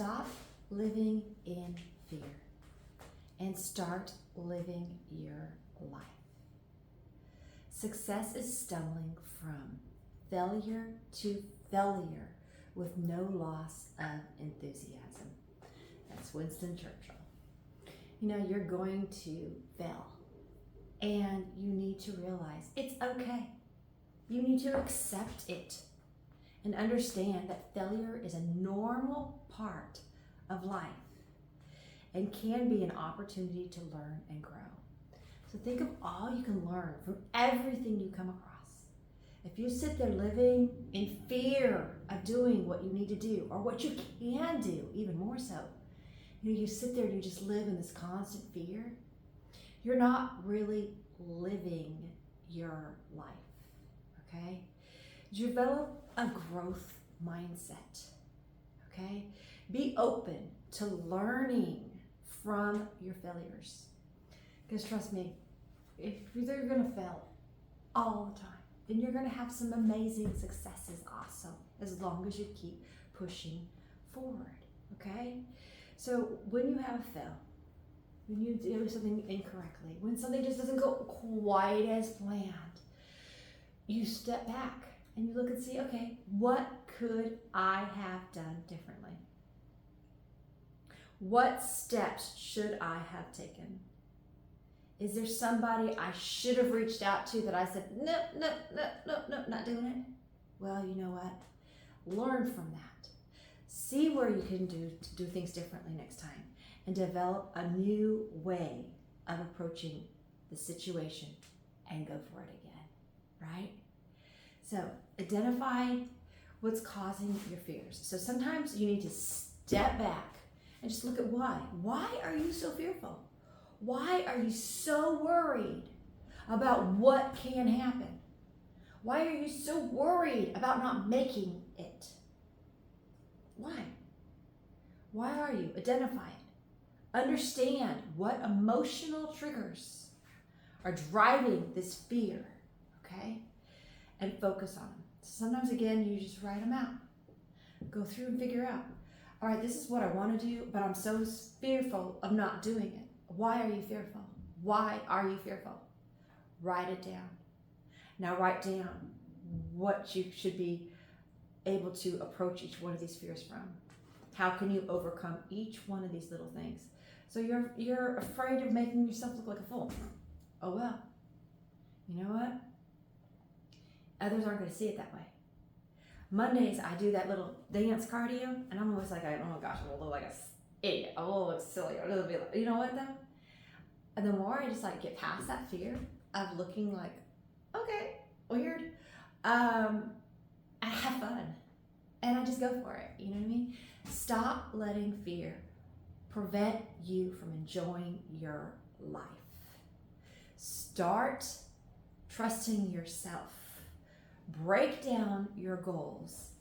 stop living in fear and start living your life. Success is stumbling from failure to failure with no loss of enthusiasm. That's Winston Churchill. You know, you're going to fail, and you need to realize it's okay. You need to accept it and understand that failure is a normal part of life and can be an opportunity to learn and grow. So think of all you can learn from everything you come across. If you sit there living in fear of doing what you need to do or what you can do, even more so, you sit there and you just live in this constant fear, you're not really living your life, okay? Develop a growth mindset, okay? Be open to learning from your failures. Because trust me, if you're gonna fail all the time, then you're gonna have some amazing successes also, as long as you keep pushing forward, okay? So when you have a fail, when you do something incorrectly, when something just doesn't go quite as planned, you step back and you look and see, okay, what could I have done differently? What steps should I have taken? Is there somebody I should have reached out to that I said, nope, not doing it? Well, you know what? Learn from that. See where you can do things differently next time and develop a new way of approaching the situation and go for it again, right? So identify what's causing your fears. So sometimes you need to step back and just look at why. Why are you so fearful? Why are you so worried about what can happen? Why are you so worried about not making it? Why? Why are you? Identify it. Understand what emotional triggers are driving this fear, okay? And focus on them. Sometimes, again, you just write them out. Go through and figure out, all right, this is what I want to do, but I'm so fearful of not doing it. Why are you fearful? Why are you fearful? Write it down. Now write down what you should be able to approach each one of these fears from. How can you overcome each one of these little things? So you're afraid of making yourself look like a fool. Oh well, you know what? Others aren't going to see it that way. Mondays, I do that little dance cardio, and I'm always like, oh my gosh, I'm a little like a idiot. I'm a little like silly. A little bit, you know what though? And the more I just like get past that fear of looking like, okay, weird, I have fun, and I just go for it. You know what I mean? Stop letting fear prevent you from enjoying your life. Start trusting yourself. Break down your goals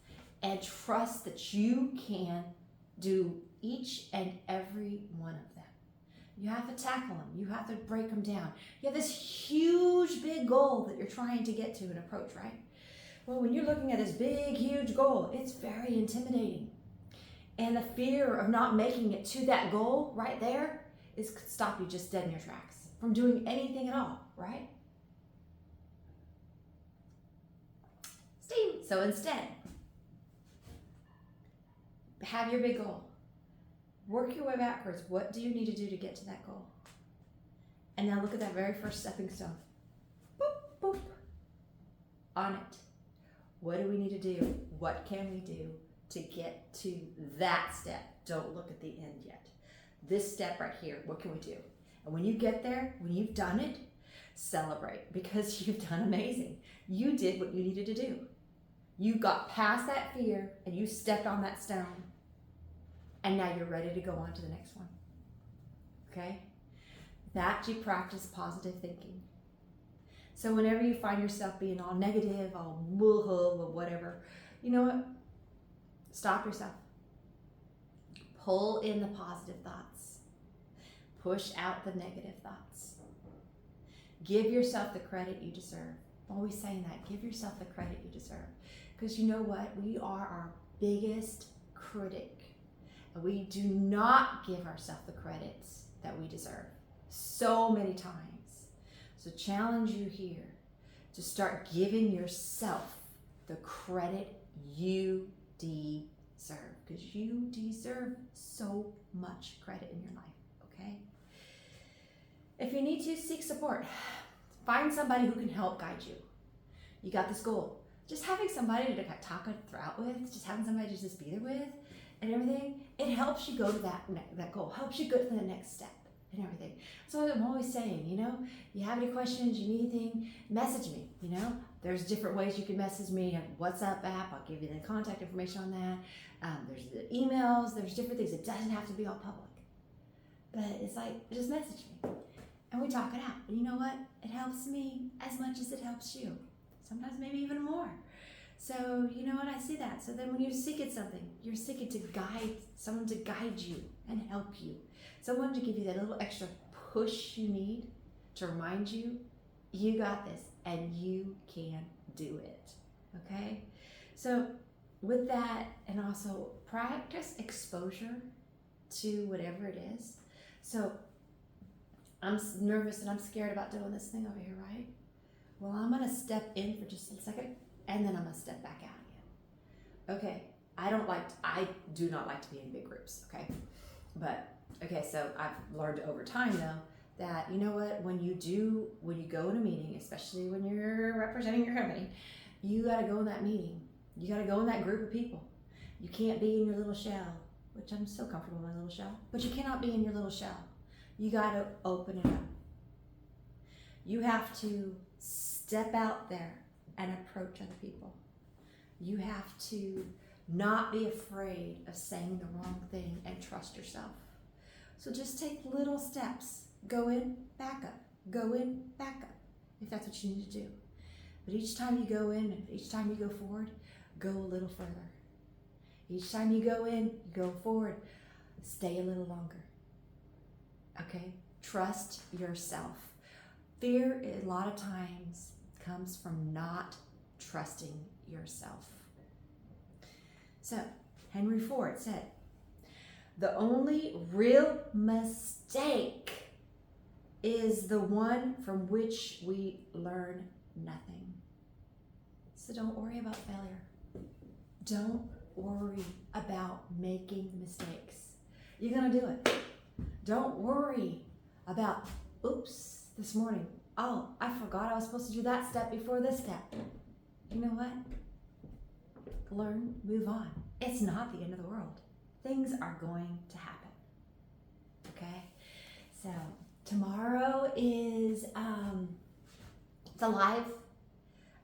and trust that you can do each and every one of them. You have to tackle them. You have to break them down. You have this huge, big goal that you're trying to get to and approach, right? Well, when you're looking at this big, huge goal, it's very intimidating. And the fear of not making it to that goal right there is could stop you just dead in your tracks from doing anything at all, right? So instead, have your big goal. Work your way backwards. What do you need to do to get to that goal? And now look at that very first stepping stone. Boop, boop. On it. What do we need to do? What can we do to get to that step? Don't look at the end yet. This step right here, what can we do? And when you get there, when you've done it, celebrate because you've done amazing. You did what you needed to do. You got past that fear and you stepped on that stone. And now you're ready to go on to the next one. Okay? That you practice positive thinking. So whenever you find yourself being all negative, all woohoo or whatever, you know what? Stop yourself. Pull in the positive thoughts. Push out the negative thoughts. Give yourself the credit you deserve. Always saying that. Give yourself the credit you deserve. Because you know what? We are our biggest critic. And we do not give ourselves the credit that we deserve so many times. So challenge you here to start giving yourself the credit you deserve, because you deserve so much credit in your life, okay? If you need to, seek support. Find somebody who can help guide you. You got this goal. Just having somebody to talk it out with, just having somebody to just be there with and everything, it helps you go to that goal, helps you go to the next step and everything. So I'm always saying, you have any questions, you need anything, message me, There's different ways you can message me. I have a WhatsApp app, I'll give you the contact information on that. There's the emails, there's different things. It doesn't have to be all public. But it's like, just message me. And we talk it out. And you know what? It helps me as much as it helps you. Sometimes maybe even more. So, you know what? I see that. So then when you're seeking something, you're seeking to guide, someone to guide you and help you. Someone to give you that little extra push you need to remind you, you got this and you can do it. Okay? So with that, and also practice exposure to whatever it is. So I'm nervous and I'm scared about doing this thing over here, right? Well, I'm gonna step in for just a second and then I'm gonna step back out again. Okay, I do not like to be in big groups, okay? But, okay, so I've learned over time though, that you know what, when you go in a meeting, especially when you're representing your company, you gotta go in that meeting. You gotta go in that group of people. You can't be in your little shell, which I'm so comfortable in my little shell, but you cannot be in your little shell. You got to open it up. You have to step out there and approach other people. You have to not be afraid of saying the wrong thing and trust yourself. So just take little steps. Go in, back up. Go in, back up, if that's what you need to do. But each time you go in and each time you go forward, go a little further. Each time you go in, you go forward, stay a little longer. Okay, trust yourself. Fear a lot of times comes from not trusting yourself. So Henry Ford said, the only real mistake is the one from which we learn nothing. So don't worry about failure. Don't worry about making mistakes. You're gonna do it. Don't worry about, oops, this morning, oh, I forgot I was supposed to do that step before this step. You know what? Learn, move on. It's not the end of the world. Things are going to happen. Okay? So tomorrow is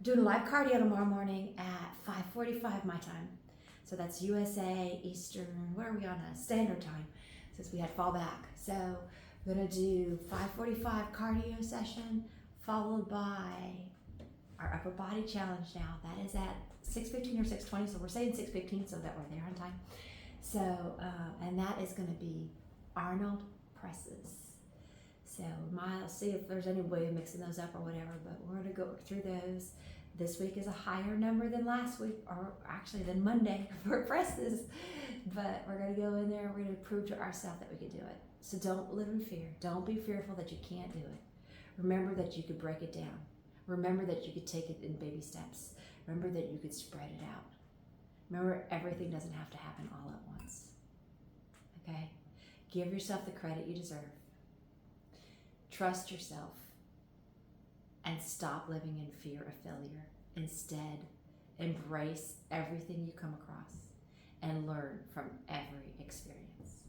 doing a live cardio tomorrow morning at 5:45 my time. So that's USA, Eastern, where are we on a standard time? Since we had fall back. So we're gonna do 5:45 cardio session, followed by our upper body challenge now. That is at 6:15 or 6:20, so we're saying 6:15 so that we're there on time. So, and that is gonna be Arnold presses. So I'll see if there's any way of mixing those up or whatever, but we're gonna go through those. This week is a higher number than last week, or actually than Monday for presses. But we're gonna go in there, we're gonna prove to ourselves that we can do it. So don't live in fear. Don't be fearful that you can't do it. Remember that you could break it down. Remember that you could take it in baby steps. Remember that you could spread it out. Remember, everything doesn't have to happen all at once. Okay? Give yourself the credit you deserve. Trust yourself. And stop living in fear of failure. Instead, embrace everything you come across and learn from every experience.